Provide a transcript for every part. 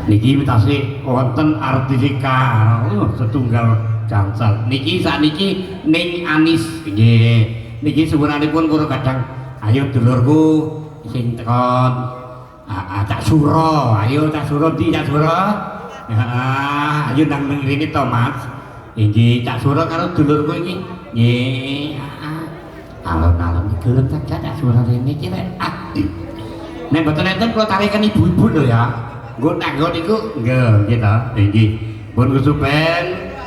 Niki tasih wonten artisika setunggal gangsal. Niki sakniki ning Anis nggih. Niki suwunanipun kula kadang ayo dulurku sing tekon Cak Suro, ayo Cak Suro di Cak Suro. Ayo nang rene to Mas. Nggih Cak Suro karo dulurku iki. Nggih. Alon-alon gelem Cak Suro rene iki rek. Nek mboten enten kula tarikan ibu-ibu lho ya. Nggo tanggon iku nggih to. Nggih. Pun kesupen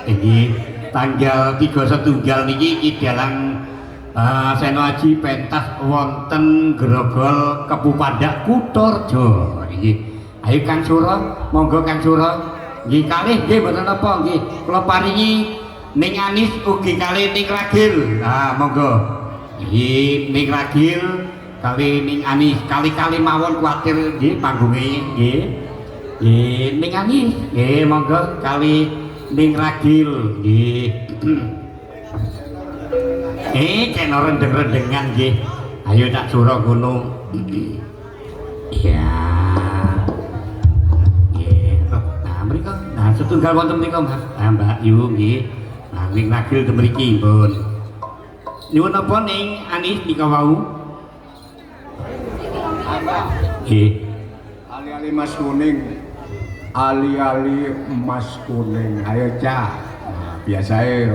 nggih tanggal 3 Setunggal niki Dalang Seno Aji pentas wonten Grogol Kepupandak Kutorjo nggih. Ayo Kang Suro, monggo Kang Suro. Nggih kalih nggih mboten apa nggih. Kula paringi ning Anis ugi kalih ning Ragil. Monggo. Nggih ning Ragil kali ning Anis kali-kali mawon kuwatir nggih panggonge nggih. Nggih ning Anis nggih monggo kali ning Ragil nggih. Kena rendeng-rendengan nggih. Ayo Cak Suro kono. Iya. Nggih. Nah mriko nah setunggal wonten mriko Mas. Mbak Yu nggih. Nah ning Ragil mriki pun. Nyuwun apa ning Anis nika wau? Nggih. Ali-ali Mas Kuning. Ali-ali Mas Kuning. Ayo Cak. Nah, biasae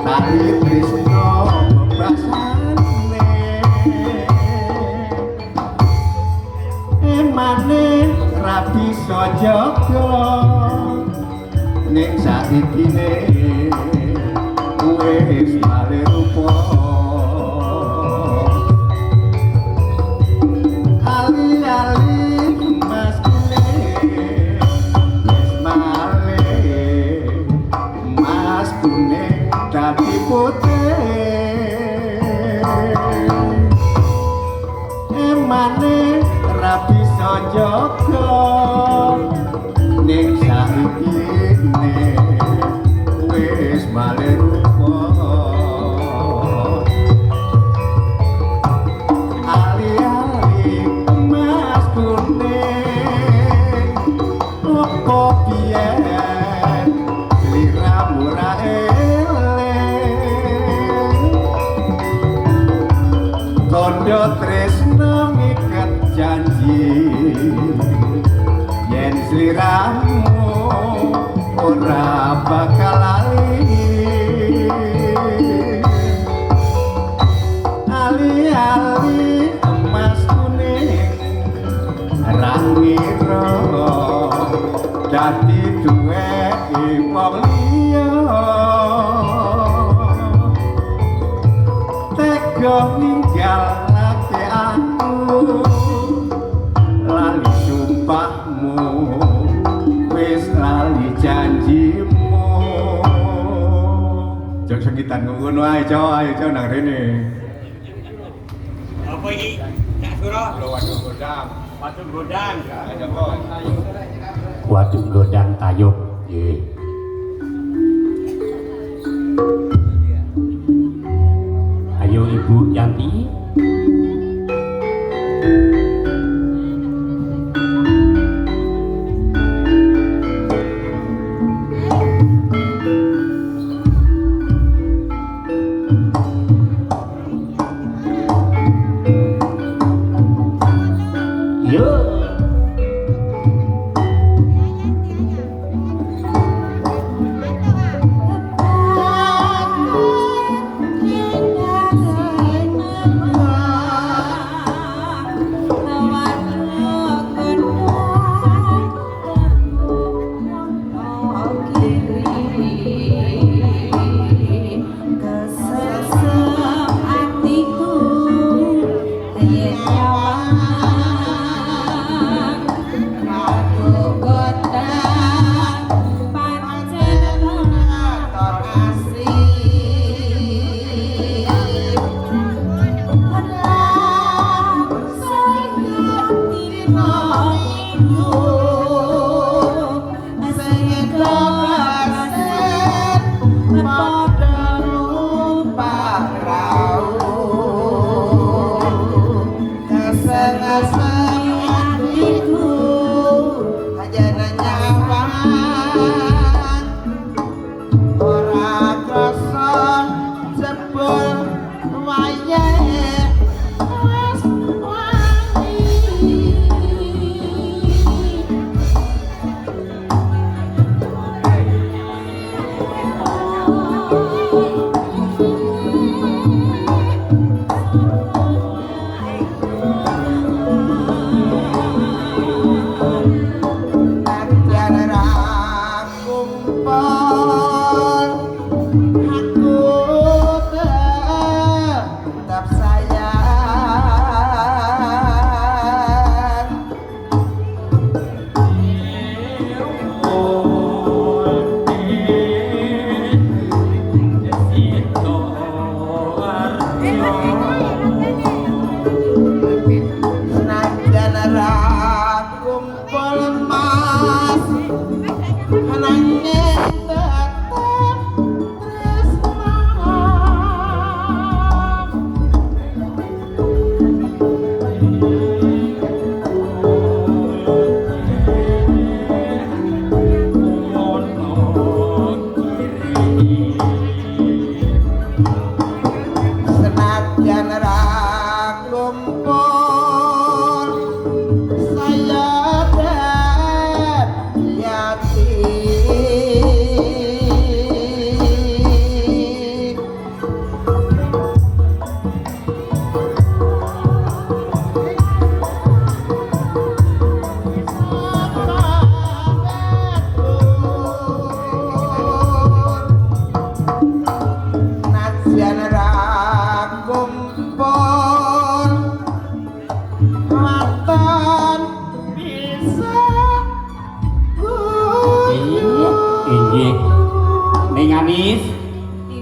tali tresno bebasane emane ra bisa jaga ning saikine wis bali rupa ali-ali mas kuning wis male mas kuning dadi putih emane ra bisa jaga ning saikine wis bali rupa ali-ali mas kuning opo biyen sliramu ra eling tondo tresno ngiket janji yen sliramu ora bakal lali ali-ali emas kuning rangira dadi duweke wong liya tega ninggalake aku lali sumpahmu wis lali janjimu jek sengitan ngono ae cok ayo nang rene apa iki Cak Suro waduk godang Waduk Godang ayo Waduk Godang Tayub nggih ayo Ibu Yanti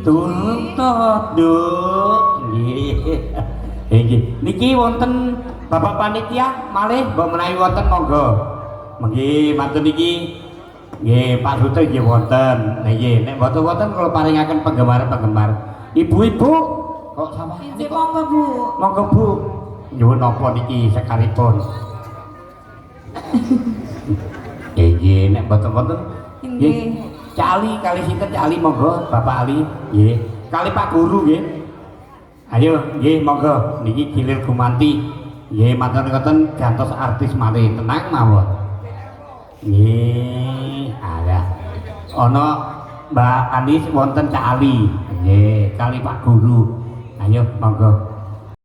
Tuntut, Duk. Nggih. Nggih. Niki wonten Bapak panitia malih mbok menawi wonten monggo. Nggih, matur niki. Nggih, Pak Sutri nggih wonten. Nggih, nek mboten wonten kula paringaken penggemar-penggemar. Ibu-ibu kok sampeyan Injih monggo Bu. monggo Bu. Nyuwun napa niki sekalipun. Nggih, nek mboten-mboten Nggih. Cali kali sinten Cali monggo Bapak Ali nggih kali Pak Guru nggih ayo nggih monggo niki gilir gumanti nggih matur ngoten gantos artis malih tenang mawon nggih ada ana Mbak Anis wonten Cali nggih kali Pak Guru ayo monggo